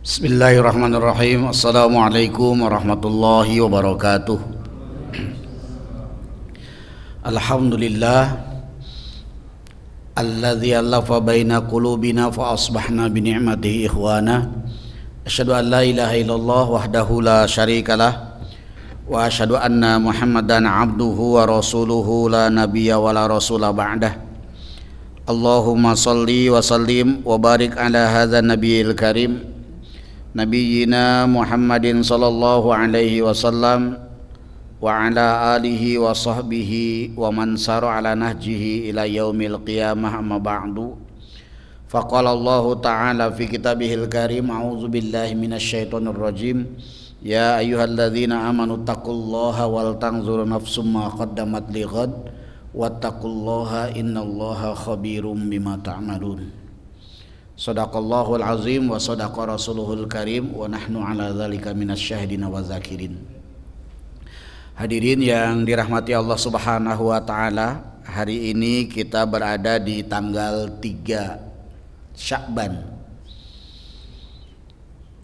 Bismillahirrahmanirrahim. Assalamualaikum warahmatullahi wabarakatuh. Alhamdulillah alladzi allafa baina qulubina fa asbahna bi ni'matihi ikhwana. Asyhadu an la ilaha illallah wahdahu la syarikalah wa asyhadu anna Muhammadan abduhu wa rasuluhu la nabiyya wa la rasula ba'dah. Allahumma salli wa sallim wa barik ala hadzal nabiyil karim Nabiyyina Muhammadin sallallahu alaihi wasallam wa ala alihi wa sahbihi wa man sara ala nahjihi ila yaumil qiyamah, amma ba'du. Faqala Allah ta'ala fi kitabihil karim, a'udzu billahi minasyaitonir rajim, ya ayyuhalladzina amanu taqullaha wal tanzur nafsum ma qaddamat lighad wattaqullaha innallaha khabirum bima ta'malun. Shadaqallahul azim wa shadaqa rasuluhul karim wa nahnu ala dzalika minasyahidin wa zakirin. Hadirin yang dirahmati Allah Subhanahu wa taala, hari ini kita berada di tanggal 3 Sya'ban.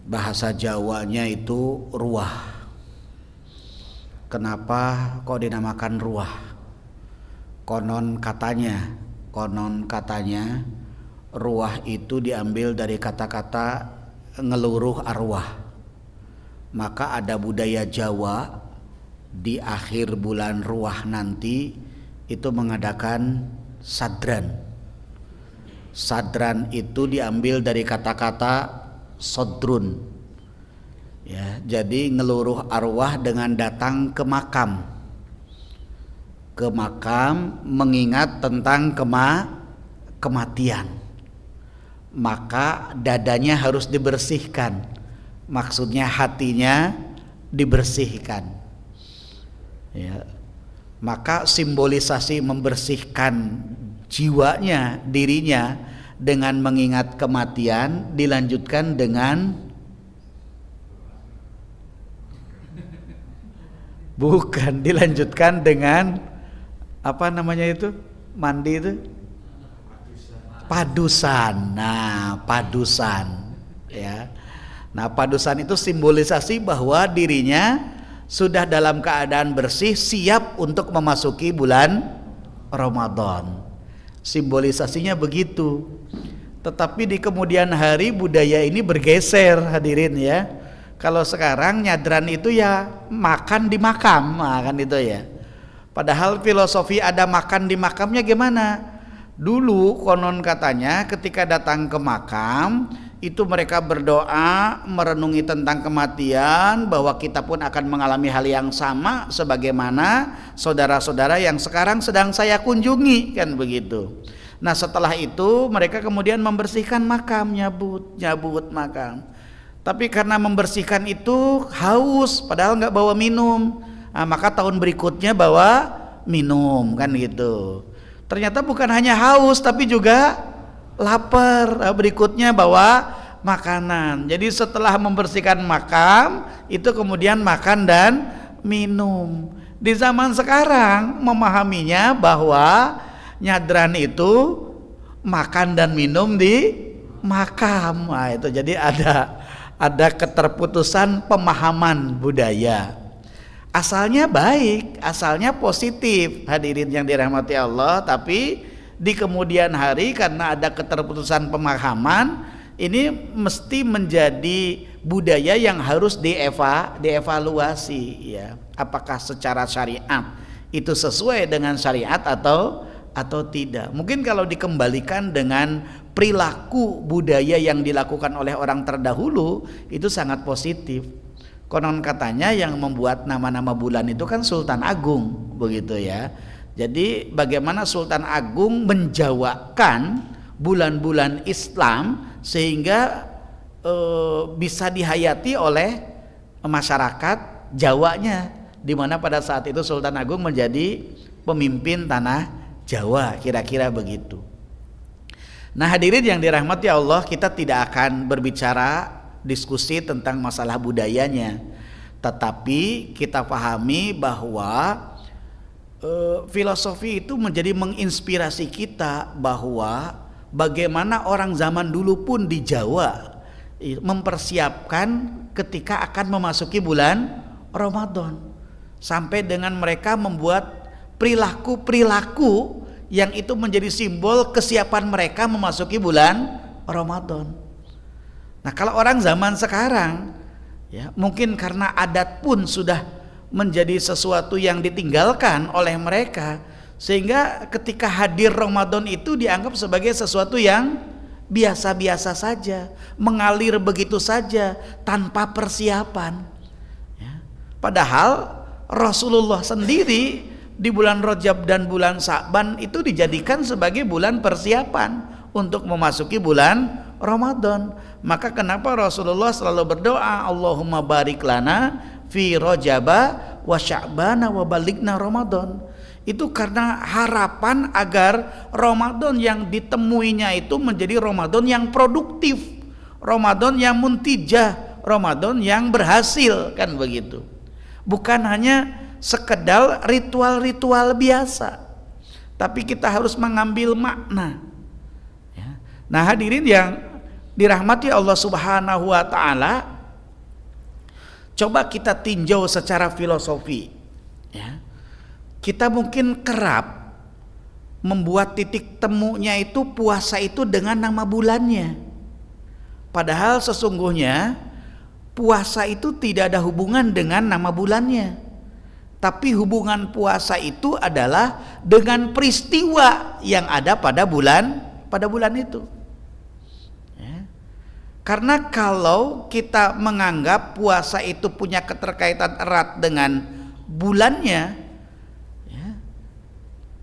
Bahasa Jawanya itu ruah. Kenapa kok dinamakan ruah? Konon katanya ruah itu diambil dari kata-kata ngeluruh arwah. Maka ada budaya Jawa di akhir bulan ruah nanti itu mengadakan sadran. Sadran itu diambil dari kata-kata sodrun. Ya, jadi ngeluruh arwah dengan datang ke makam. Ke makam mengingat tentang kematian. Maka dadanya harus dibersihkan, maksudnya hatinya dibersihkan, ya. Maka simbolisasi membersihkan jiwanya, dirinya dengan mengingat kematian dilanjutkan dengan apa namanya itu, mandi itu padusan. Nah, padusan, ya. Nah, padusan itu simbolisasi bahwa dirinya sudah dalam keadaan bersih, siap untuk memasuki bulan Ramadan. Simbolisasinya begitu. Tetapi di kemudian hari budaya ini bergeser, hadirin ya. Kalau sekarang nyadran itu ya makan di makam, kan itu ya. Padahal filosofi ada makan di makamnya gimana? Dulu konon katanya ketika datang ke makam itu mereka berdoa merenungi tentang kematian, bahwa kita pun akan mengalami hal yang sama sebagaimana saudara-saudara yang sekarang sedang saya kunjungi, kan begitu. Nah, setelah itu mereka kemudian membersihkan makam, nyabut makam. Tapi karena membersihkan itu haus, padahal nggak bawa minum. Nah, maka tahun berikutnya bawa minum, kan gitu. Ternyata bukan hanya haus tapi juga lapar. Berikutnya bawa makanan. Jadi setelah membersihkan makam itu kemudian makan dan minum. Di zaman sekarang memahaminya bahwa nyadran itu makan dan minum di makam. Nah, itu jadi ada keterputusan pemahaman budaya. Asalnya baik, asalnya positif, hadirin yang dirahmati Allah, tapi di kemudian hari karena ada keterputusan pemahaman, ini mesti menjadi budaya yang harus dievaluasi, ya. Apakah secara syariat itu sesuai dengan syariat atau tidak. Mungkin kalau dikembalikan dengan perilaku budaya yang dilakukan oleh orang terdahulu itu sangat positif. Konon katanya yang membuat nama-nama bulan itu kan Sultan Agung, begitu ya. Jadi bagaimana Sultan Agung menjawakan bulan-bulan Islam sehingga bisa dihayati oleh masyarakat Jawanya, di mana pada saat itu Sultan Agung menjadi pemimpin tanah Jawa, kira-kira begitu. Nah, hadirin yang dirahmati Allah, kita tidak akan berbicara diskusi tentang masalah budayanya, tetapi kita pahami bahwa filosofi itu menjadi menginspirasi kita bahwa bagaimana orang zaman dulu pun di Jawa mempersiapkan ketika akan memasuki bulan Ramadan, sampai dengan mereka membuat perilaku-perilaku yang itu menjadi simbol kesiapan mereka memasuki bulan Ramadan. Nah, kalau orang zaman sekarang ya, mungkin karena adat pun sudah menjadi sesuatu yang ditinggalkan oleh mereka, sehingga ketika hadir Ramadan itu dianggap sebagai sesuatu yang biasa-biasa saja, mengalir begitu saja tanpa persiapan ya. Padahal Rasulullah sendiri di bulan Rajab dan bulan Sa'ban itu dijadikan sebagai bulan persiapan untuk memasuki bulan Ramadan. Maka kenapa Rasulullah selalu berdoa, Allahumma barik lana fi Rajaba wa Sya'bana wa balighna Ramadan. Itu karena harapan agar Ramadan yang ditemuinya itu menjadi Ramadan yang produktif, Ramadan yang muntijah, Ramadan yang berhasil, kan begitu. Bukan hanya sekedar ritual-ritual biasa, tapi kita harus mengambil makna ya. Nah, hadirin yang dirahmati Allah Subhanahu wa ta'ala, coba kita tinjau secara filosofi ya. Kita mungkin kerap membuat titik temunya itu puasa itu dengan nama bulannya, padahal sesungguhnya puasa itu tidak ada hubungan dengan nama bulannya, tapi hubungan puasa itu adalah dengan peristiwa yang ada pada bulan itu ya. Karena kalau kita menganggap puasa itu punya keterkaitan erat dengan bulannya ya,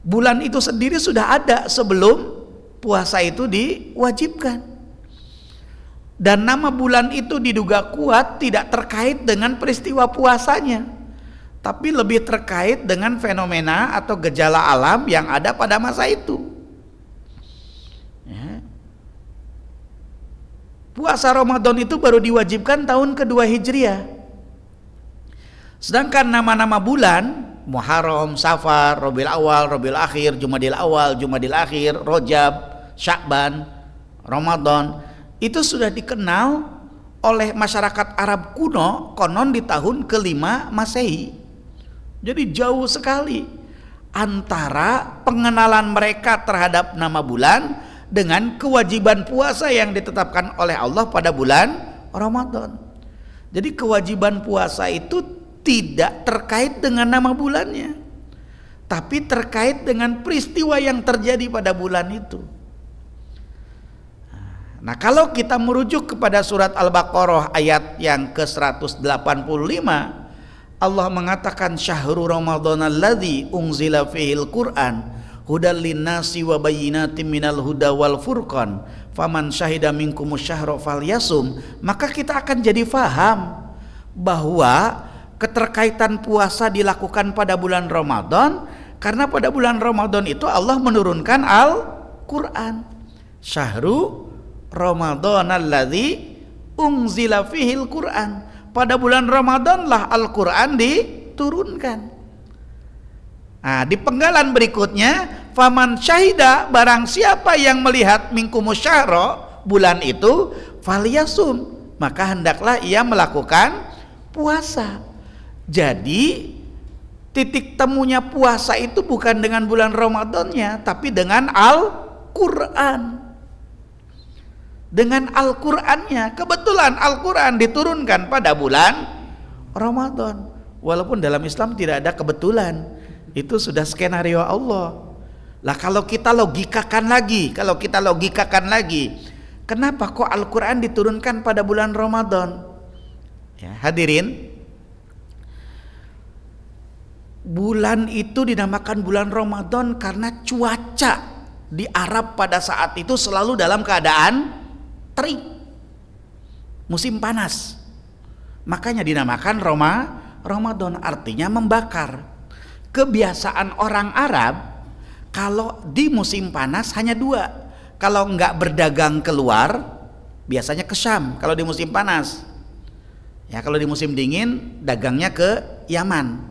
bulan itu sendiri sudah ada sebelum puasa itu diwajibkan, dan nama bulan itu diduga kuat tidak terkait dengan peristiwa puasanya, tapi lebih terkait dengan fenomena atau gejala alam yang ada pada masa itu ya. Puasa Ramadan itu baru diwajibkan tahun kedua Hijriah, sedangkan nama-nama bulan Muharram, Safar, Rabiul Awal, Rabiul Akhir, Jumadil Awal, Jumadil Akhir, Rajab, Sya'ban, Ramadan itu sudah dikenal oleh masyarakat Arab kuno konon di tahun ke-5 Masehi. Jadi jauh sekali antara pengenalan mereka terhadap nama bulan dengan kewajiban puasa yang ditetapkan oleh Allah pada bulan Ramadan. Jadi kewajiban puasa itu tidak terkait dengan nama bulannya, tapi terkait dengan peristiwa yang terjadi pada bulan itu. Nah, kalau kita merujuk kepada surat Al-Baqarah ayat yang ke-185, Allah mengatakan syahrul ramadhan alladzi unzila fihil Qur'an hudal linnasi wa bayyinatin minal huda wal furqan faman syahida minkumus syahra falyasum. Maka kita akan jadi faham bahwa keterkaitan puasa dilakukan pada bulan Ramadan karena pada bulan Ramadan itu Allah menurunkan Al-Qur'an. Syahrul ramadhan alladzi unzila fihil Qur'an. Pada bulan Ramadan lah Al-Quran diturunkan. Nah, di penggalan berikutnya, faman syahida, barang siapa yang melihat minkumus syahra, bulan itu, falyasum, maka hendaklah ia melakukan puasa. Jadi titik temunya puasa itu bukan dengan bulan Ramadannya, tapi dengan Al-Quran. Dengan Al-Qur'annya. Kebetulan Al-Qur'an diturunkan pada bulan Ramadan. Walaupun dalam Islam tidak ada kebetulan, itu sudah skenario Allah. Lah kalau kita logikakan lagi, kenapa kok Al-Qur'an diturunkan pada bulan Ramadan? Ya, hadirin, bulan itu dinamakan bulan Ramadan karena cuaca di Arab pada saat itu selalu dalam keadaan terik, musim panas, makanya dinamakan Ramadan, artinya membakar. Kebiasaan orang Arab kalau di musim panas hanya dua, kalau enggak berdagang keluar biasanya ke Syam kalau di musim panas ya, kalau di musim dingin dagangnya ke Yaman.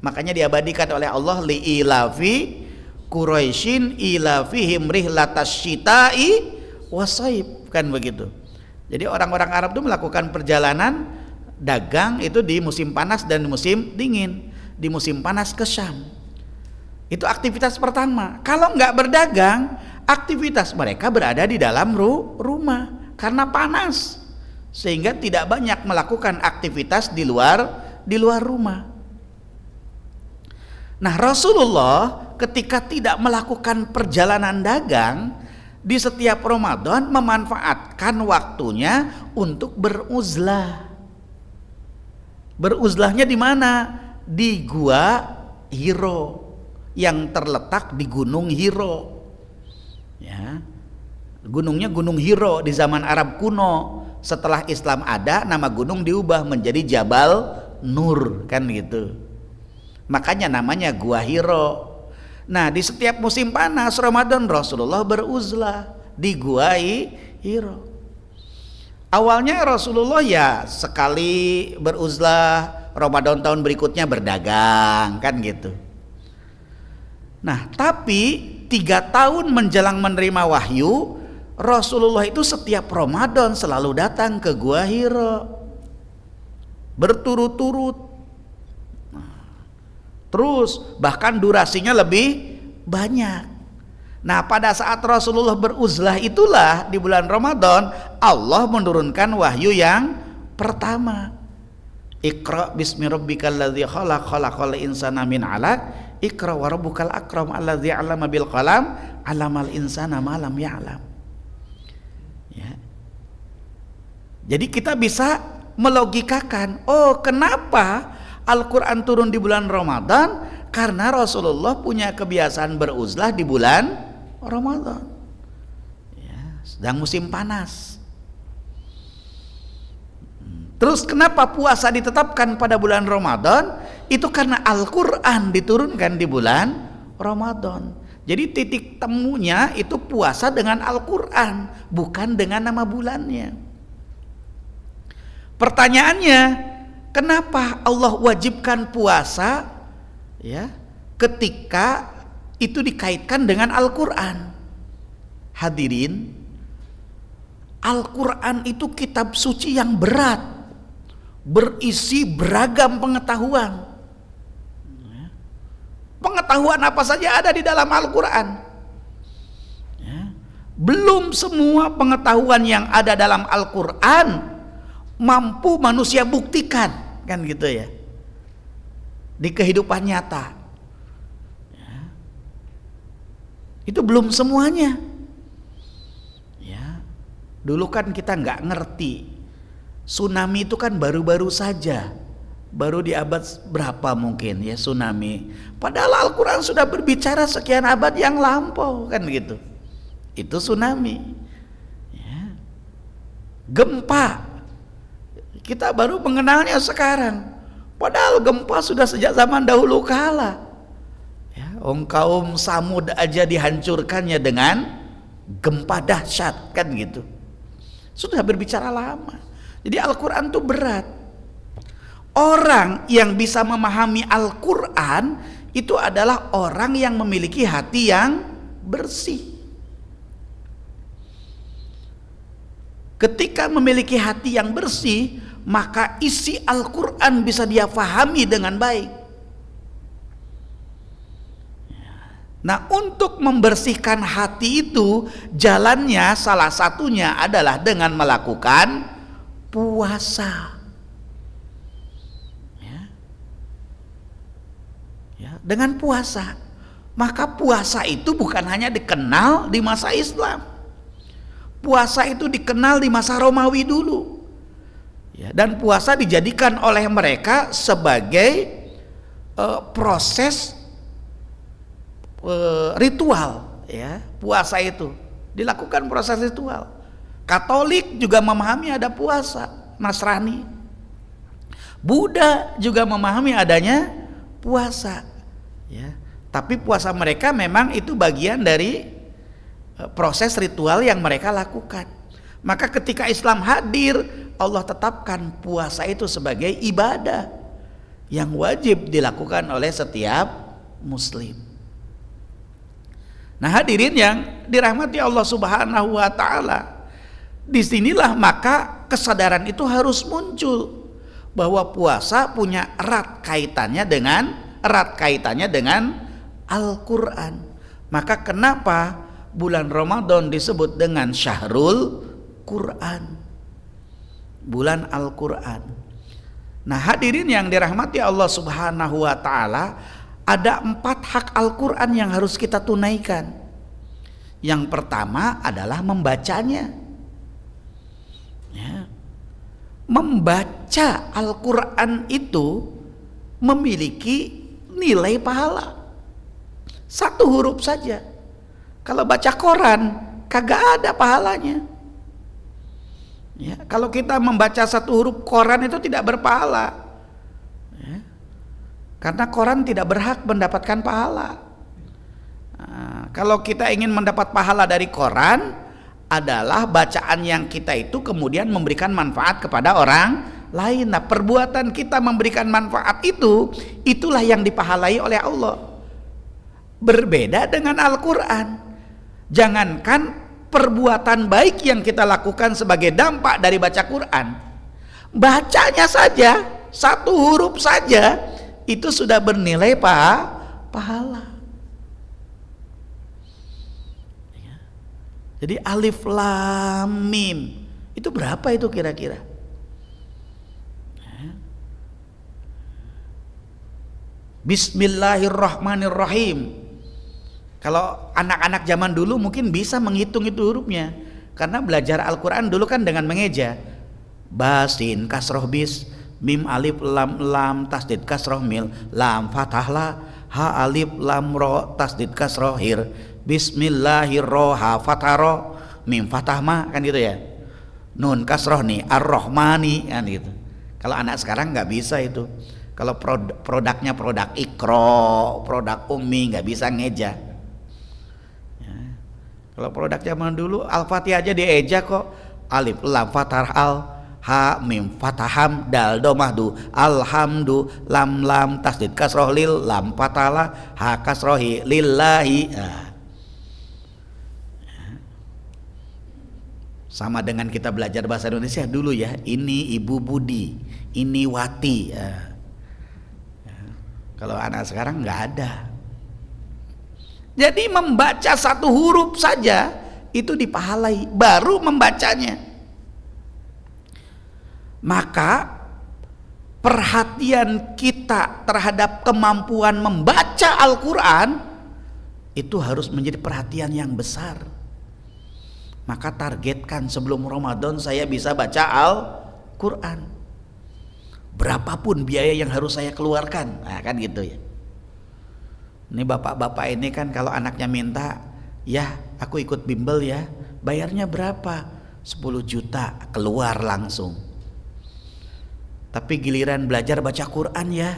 Makanya diabadikan oleh Allah li ilafi Quraisyin ilafihim rihlatas syita'i wasaib, kan begitu. Jadi orang-orang Arab itu melakukan perjalanan dagang itu di musim panas dan di musim dingin. Di musim panas ke Syam. Itu aktivitas pertama. Kalau nggak berdagang, aktivitas mereka berada di dalam rumah karena panas, sehingga tidak banyak melakukan aktivitas di luar rumah. Nah, Rasulullah ketika tidak melakukan perjalanan dagang di setiap Ramadan memanfaatkan waktunya untuk beruzlah. Beruzlahnya di mana? Di Gua Hiro yang terletak di Gunung Hiro. Ya. Gunungnya Gunung Hiro di zaman Arab kuno. Setelah Islam ada, nama gunung diubah menjadi Jabal Nur, kan gitu. Makanya namanya Gua Hiro. Nah, di setiap musim panas Ramadan Rasulullah beruzlah di Gua Hiro. Awalnya Rasulullah ya sekali beruzlah, Ramadan tahun berikutnya berdagang, kan gitu. Nah, tapi 3 tahun menjelang menerima wahyu, Rasulullah itu setiap Ramadan selalu datang ke Gua Hiro berturut-turut. Terus bahkan durasinya lebih banyak. Nah, pada saat Rasulullah beruzlah itulah di bulan Ramadan Allah menurunkan wahyu yang pertama. Iqra bismi rabbikal ladzi khalaq, khalaqal insana min 'alaq, Iqra wa rabbukal akram alladzi 'allama bil qalam, 'allamal insana ma lam ya'lam. Ya. Jadi kita bisa melogikakan, oh kenapa Al-Quran turun di bulan Ramadan? Karena Rasulullah punya kebiasaan beruzlah di bulan Ramadan. Ya, sedang musim panas. Terus kenapa puasa ditetapkan pada bulan Ramadan? Itu karena Al-Quran diturunkan di bulan Ramadan. Jadi titik temunya itu puasa dengan Al-Quran, bukan dengan nama bulannya. Pertanyaannya, kenapa Allah wajibkan puasa ya ketika itu dikaitkan dengan Al-Quran? Hadirin, Al-Quran itu kitab suci yang berat, berisi beragam pengetahuan. Pengetahuan apa saja ada di dalam Al-Quran. Belum semua pengetahuan yang ada dalam Al-Quran mampu manusia buktikan, kan gitu ya, di kehidupan nyata. Itu belum semuanya. Ya, dulu kan kita nggak ngerti. Tsunami itu kan baru-baru saja, baru di abad berapa mungkin ya tsunami. Padahal Al-Quran sudah berbicara sekian abad yang lampau, kan gitu. Itu tsunami. Ya. Gempa, kita baru mengenalnya sekarang. Padahal gempa sudah sejak zaman dahulu kala. Ya, kaum Samud aja dihancurkannya dengan gempa dahsyat, kan gitu. Sudah berbicara lama. Jadi Al-Quran itu berat. Orang yang bisa memahami Al-Quran itu adalah orang yang memiliki hati yang bersih. Ketika memiliki hati yang bersih, maka isi Al-Quran bisa dia fahami dengan baik. Nah, untuk membersihkan hati itu, jalannya salah satunya adalah dengan melakukan puasa. Ya, dengan puasa. Maka puasa itu bukan hanya dikenal di masa Islam. Puasa itu dikenal di masa Romawi dulu. Ya, dan puasa dijadikan oleh mereka sebagai proses ritual. Ya, puasa itu dilakukan proses ritual. Katolik juga memahami ada puasa, Nasrani, Buddha juga memahami adanya puasa. Ya, tapi puasa mereka memang itu bagian dari proses ritual yang mereka lakukan. Maka ketika Islam hadir, Allah tetapkan puasa itu sebagai ibadah yang wajib dilakukan oleh setiap muslim. Nah, hadirin yang dirahmati Allah Subhanahu wa taala, Disinilah maka kesadaran itu harus muncul bahwa puasa punya erat kaitannya dengan Al-Quran. Maka kenapa bulan Ramadan disebut dengan Syahrul Quran, bulan Al-Quran. Nah hadirin yang dirahmati Allah Subhanahu wa ta'ala, ada 4 hak Al-Quran yang harus kita tunaikan. Yang pertama adalah membacanya, ya. Membaca Al-Quran itu memiliki nilai pahala, 1 huruf saja. Kalau baca koran kagak ada pahalanya, ya. Kalau kita membaca 1 huruf koran itu tidak berpahala, ya. Karena koran tidak berhak mendapatkan pahala. Nah, kalau kita ingin mendapat pahala dari koran adalah bacaan yang kita itu kemudian memberikan manfaat kepada orang lain. Nah perbuatan kita memberikan manfaat itulah yang dipahalai oleh Allah. Berbeda dengan Al-Quran. Jangankan perbuatan baik yang kita lakukan sebagai dampak dari baca Quran, bacanya saja 1 huruf saja itu sudah bernilai pahala. Jadi alif lam mim itu berapa itu kira-kira? Bismillahirrahmanirrahim. Kalau anak-anak zaman dulu mungkin bisa menghitung itu hurufnya, karena belajar Al-Quran dulu kan dengan mengeja. Basin kasroh bis, mim alif lam lam tasdid kasroh mil, lam fathah la, ha alif lam ro tasdid kasroh hir, bismillahirroha fatharo, mim fathah ma, kan gitu ya. Nun kasroh nih ar-Rahmani, kan gitu. Kalau anak sekarang nggak bisa itu. Kalau produknya produk Iqra, produk Ummi, nggak bisa ngeja. Ya. Kalau produk zaman dulu Al-Fatihah aja dieja kok. Alif lam fathah al, ha mim fathaham, dal domahdu, alhamdu, lam lam tasdid kasroh lil, lam fatala, ha kasrohi lillahi. Nah. Sama dengan kita belajar bahasa Indonesia dulu ya. Ini Ibu Budi, ini Wati. Ya. Kalau anak sekarang nggak ada. Jadi membaca 1 huruf saja itu dipahalai, baru membacanya. Maka perhatian kita terhadap kemampuan membaca Al-Quran itu harus menjadi perhatian yang besar. Maka targetkan sebelum Ramadan saya bisa baca Al-Quran. Berapapun biaya yang harus saya keluarkan, nah, kan gitu ya. Ini bapak-bapak ini kan kalau anaknya minta, ya aku ikut bimbel ya, bayarnya berapa? 10 juta keluar langsung. Tapi giliran belajar baca Quran ya,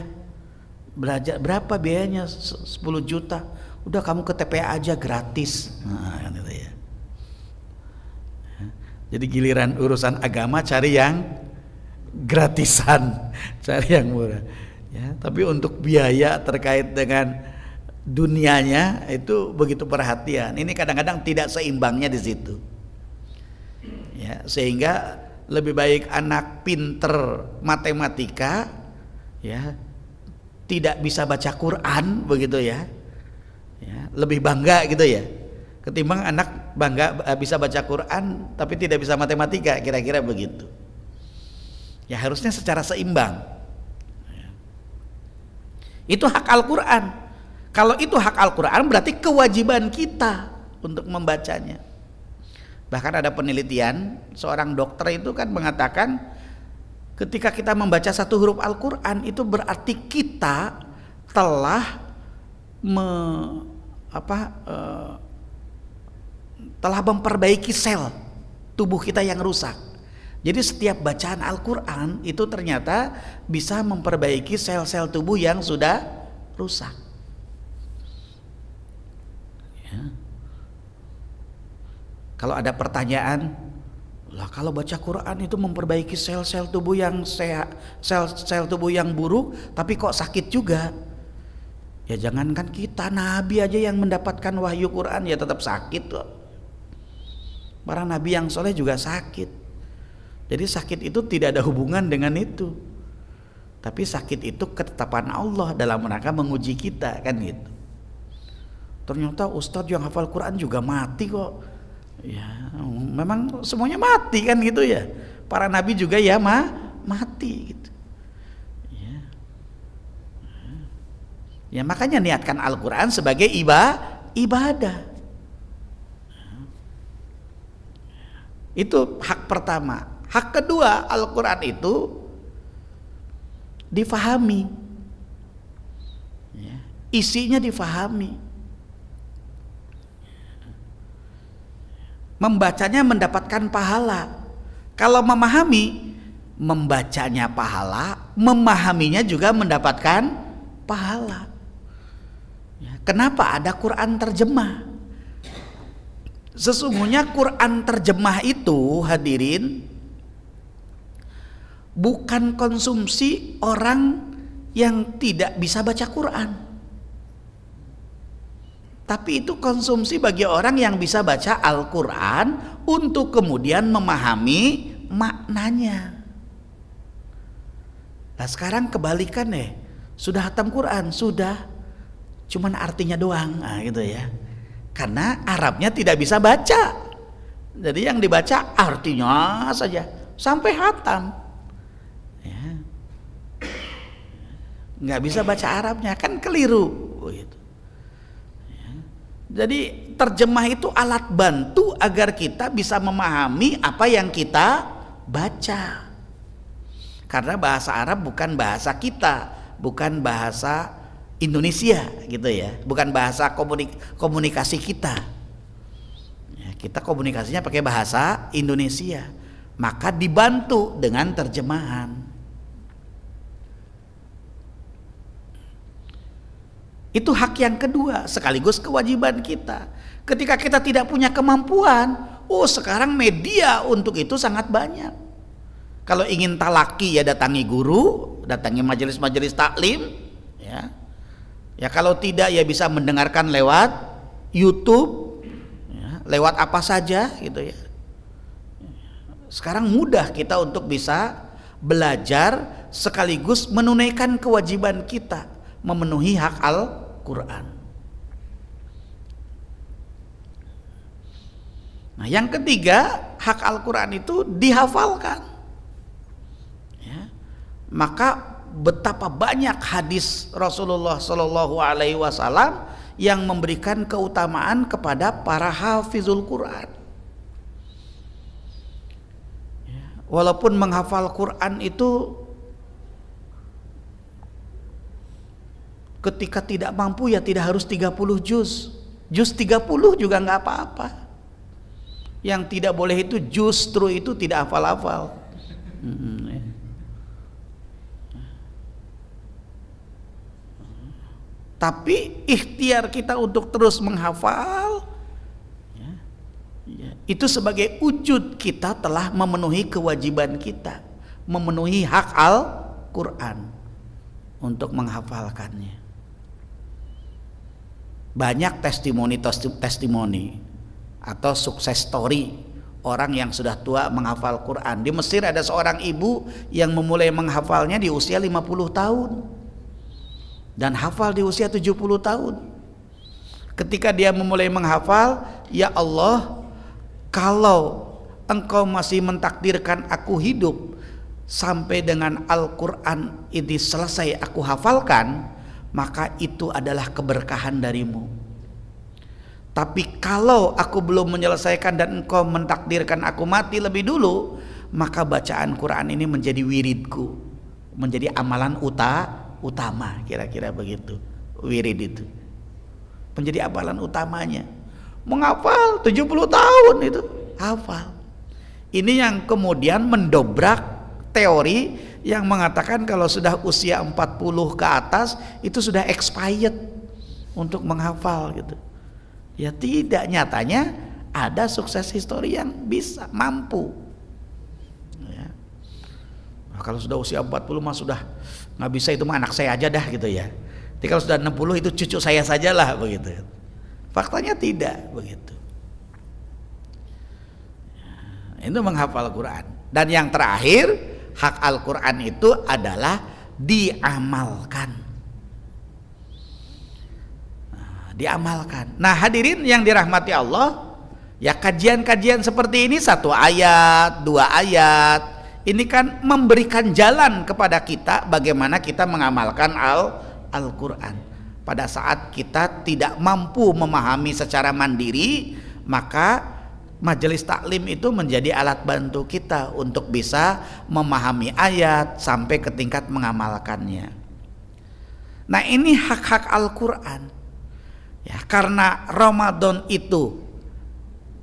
belajar berapa biayanya? 10 juta. Udah kamu ke TPA aja gratis. Nah, kan gitu ya. Jadi giliran urusan agama cari yang gratisan, cari yang murah ya. Tapi untuk biaya terkait dengan dunianya itu begitu perhatian. Ini kadang-kadang tidak seimbangnya di situ ya, sehingga lebih baik anak pinter matematika ya tidak bisa baca Quran begitu ya, lebih bangga gitu ya, ketimbang anak bangga bisa baca Quran tapi tidak bisa matematika, kira-kira begitu. Ya harusnya secara seimbang. Itu hak Al-Quran. Kalau itu hak Al-Quran berarti kewajiban kita untuk membacanya. Bahkan ada penelitian, seorang dokter itu kan mengatakan ketika kita membaca 1 huruf Al-Quran itu berarti kita telah telah memperbaiki sel tubuh kita yang rusak. Jadi setiap bacaan Al-Quran itu ternyata bisa memperbaiki sel-sel tubuh yang sudah rusak ya. Kalau ada pertanyaan, lah kalau baca Quran itu memperbaiki sel-sel tubuh yang sehat, sel-sel tubuh yang buruk tapi kok sakit juga. Ya jangankan kita, Nabi aja yang mendapatkan wahyu Quran ya tetap sakit kok Para nabi yang soleh juga sakit. Jadi sakit itu tidak ada hubungan dengan itu. Tapi sakit itu ketetapan Allah dalam rangka menguji kita, kan gitu. Ternyata ustadz yang hafal Quran juga mati kok. Ya, memang semuanya mati kan gitu ya. Para nabi juga ya mati gitu. Ya makanya niatkan Al-Quran sebagai ibadah. Itu hak pertama. Hak kedua, Al-Quran itu difahami, isinya difahami. Membacanya mendapatkan pahala. Kalau memahami, membacanya pahala, memahaminya juga mendapatkan pahala. Kenapa ada Quran terjemah? Sesungguhnya Quran terjemah itu, hadirin, bukan konsumsi orang yang tidak bisa baca Quran, tapi itu konsumsi bagi orang yang bisa baca Al-Quran untuk kemudian memahami maknanya. Nah sekarang kebalikan sudah hatam Quran, sudah cuman artinya doang, nah gitu ya. Karena Arabnya tidak bisa baca, jadi yang dibaca artinya saja sampai hatam. Nggak bisa baca Arabnya, kan keliru gitu. Jadi terjemah itu alat bantu agar kita bisa memahami apa yang kita baca. Karena bahasa Arab bukan bahasa kita, bukan bahasa Indonesia gitu ya, bukan bahasa komunikasi kita. Kita komunikasinya pakai bahasa Indonesia, maka dibantu dengan terjemahan. Itu hak yang kedua sekaligus kewajiban kita. Ketika kita tidak punya kemampuan, sekarang media untuk itu sangat banyak. Kalau ingin talaki ya datangi guru, datangi majelis-majelis taklim, ya. Ya kalau tidak ya bisa mendengarkan lewat YouTube, ya, lewat apa saja gitu ya. Sekarang mudah kita untuk bisa belajar sekaligus menunaikan kewajiban kita memenuhi hak Al-Quran. Nah yang ketiga, hak Al-Quran itu dihafalkan, ya. Maka betapa banyak hadis Rasulullah Shallallahu Alaihi Wasallam yang memberikan keutamaan kepada para hafizul Quran. Walaupun menghafal Quran itu ketika tidak mampu ya tidak harus 30 juz. Juz 30 juga nggak apa-apa. Yang tidak boleh itu justru itu tidak hafal-hafal. Tapi ikhtiar kita untuk terus menghafal, itu sebagai wujud kita telah memenuhi kewajiban kita, memenuhi hak Al-Quran untuk menghafalkannya. Banyak testimoni atau sukses story orang yang sudah tua menghafal Quran. Di Mesir ada seorang ibu yang memulai menghafalnya di usia 50 tahun dan hafal di usia 70 tahun. Ketika dia memulai menghafal, ya Allah, kalau Engkau masih mentakdirkan aku hidup sampai dengan Al-Quran ini selesai aku hafalkan, maka itu adalah keberkahan darimu. Tapi kalau aku belum menyelesaikan dan Engkau mentakdirkan aku mati lebih dulu, maka bacaan Quran ini menjadi wiridku, menjadi amalan utama, kira-kira begitu. Wirid itu menjadi amalan utamanya. Menghafal 70 tahun itu hafal. Ini yang kemudian mendobrak teori yang mengatakan kalau sudah usia 40 ke atas itu sudah expired untuk menghafal gitu. Ya tidak, nyatanya ada sukses histori yang bisa mampu. Ya. Nah, kalau sudah usia 40 mah sudah nggak bisa, itu mah anak saya aja dah gitu ya. Jadi kalau sudah 60 itu cucu saya sajalah begitu. Faktanya tidak begitu. itu menghafal Quran. Dan yang terakhir, hak Al-Quran itu adalah diamalkan. Diamalkan. Nah, hadirin yang dirahmati Allah, ya kajian-kajian seperti ini 1 ayat, 2 ayat, ini kan memberikan jalan kepada kita bagaimana kita mengamalkan Al-Quran. Pada saat kita tidak mampu memahami secara mandiri, maka majelis taklim itu menjadi alat bantu kita untuk bisa memahami ayat sampai ke tingkat mengamalkannya. Nah, ini hak-hak Al-Quran. Ya, karena Ramadan itu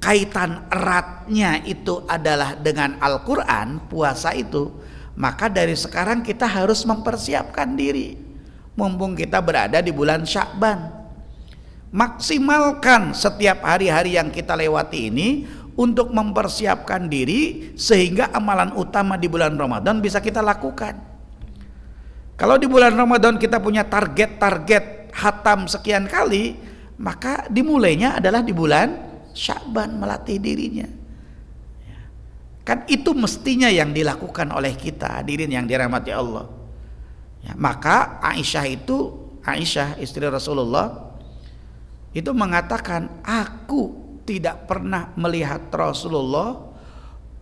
kaitan eratnya itu adalah dengan Al-Quran, puasa itu, maka dari sekarang kita harus mempersiapkan diri. Mumpung kita berada di bulan Sya'ban, maksimalkan setiap hari-hari yang kita lewati ini untuk mempersiapkan diri sehingga amalan utama di bulan Ramadan bisa kita lakukan. Kalau di bulan Ramadan kita punya target hatam sekian kali, maka dimulainya adalah di bulan Sya'ban, melatih dirinya. Kan itu mestinya yang dilakukan oleh kita, hadirin yang dirahmati Allah. Ya, maka Aisyah istri Rasulullah itu mengatakan, aku tidak pernah melihat Rasulullah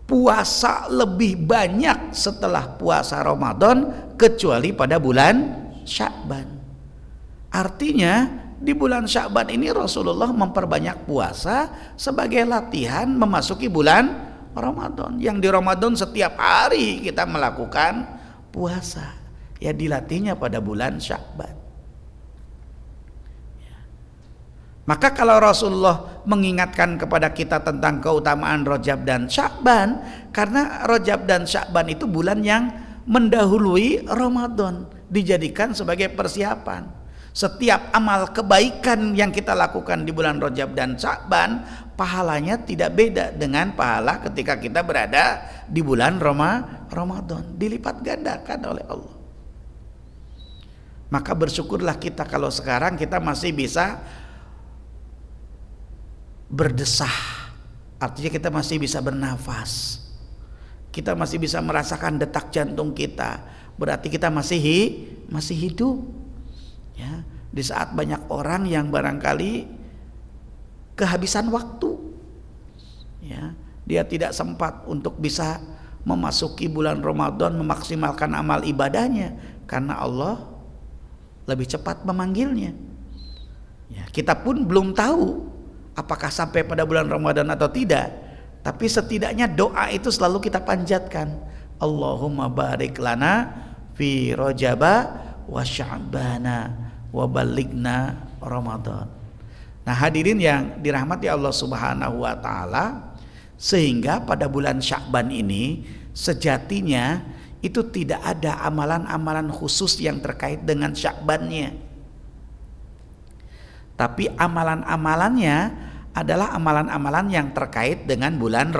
puasa lebih banyak setelah puasa Ramadan kecuali pada bulan Sya'ban. Artinya di bulan Sya'ban ini Rasulullah memperbanyak puasa sebagai latihan memasuki bulan Ramadan. Yang di Ramadan setiap hari kita melakukan puasa, ya dilatihnya pada bulan Sya'ban. Maka kalau Rasulullah mengingatkan kepada kita tentang keutamaan Rajab dan Sya'ban, karena Rajab dan Sya'ban itu bulan yang mendahului Ramadan, dijadikan sebagai persiapan. Setiap amal kebaikan yang kita lakukan di bulan Rajab dan Sya'ban, pahalanya tidak beda dengan pahala ketika kita berada di bulan Ramadan, dilipat gandakan oleh Allah. Maka bersyukurlah kita kalau sekarang kita masih bisa berdesah, artinya kita masih bisa bernafas, kita masih bisa merasakan detak jantung kita, berarti kita masih hidup. Ya, di saat banyak orang yang barangkali kehabisan waktu, ya, dia tidak sempat untuk bisa memasuki bulan Ramadan, memaksimalkan amal ibadahnya karena Allah lebih cepat memanggilnya. Ya, kita pun belum tahu apakah sampai pada bulan Ramadan atau tidak, tapi setidaknya doa itu selalu kita panjatkan. Allahumma barik lana fi Rajaba wa Sya'bana wa balighna Ramadan. Nah, hadirin yang dirahmati Allah Subhanahu wa taala, sehingga pada bulan Sya'ban ini sejatinya itu tidak ada amalan-amalan khusus yang terkait dengan Sya'bannya. Tapi amalan-amalannya adalah amalan-amalan yang terkait dengan bulan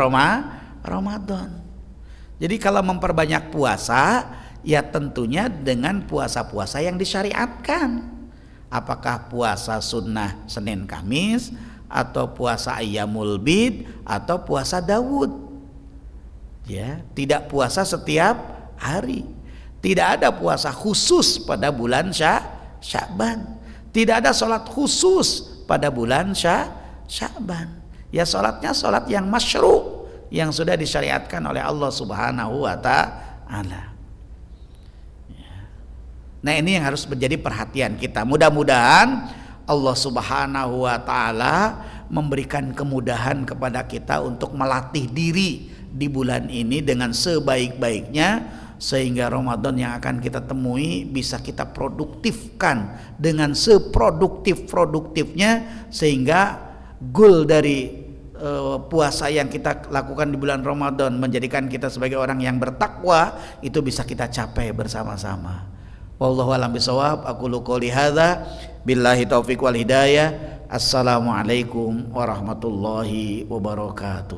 Ramadan. Jadi kalau memperbanyak puasa, ya tentunya dengan puasa-puasa yang disyariatkan. Apakah puasa sunnah Senin Kamis, atau puasa Ayyamul Bid, atau puasa Daud. Ya, tidak puasa setiap hari. Tidak ada puasa khusus pada bulan Sya'ban. Tidak ada sholat khusus pada bulan Sya'ban. Ya, sholatnya sholat yang masyru', yang sudah disyariatkan oleh Allah Subhanahu wa ta'ala. Nah, ini yang harus menjadi perhatian kita. Mudah-mudahan Allah Subhanahu wa ta'ala memberikan kemudahan kepada kita untuk melatih diri di bulan ini dengan sebaik-baiknya, sehingga Ramadan yang akan kita temui bisa kita produktifkan dengan seproduktif-produktifnya, sehingga goal dari puasa yang kita lakukan di bulan Ramadan menjadikan kita sebagai orang yang bertakwa itu bisa kita capai bersama-sama. Wallahu a'lam bishawab. Aqulu qouli hadza billahi taufiq wal hidayah. Assalamualaikum warahmatullahi wabarakatuh.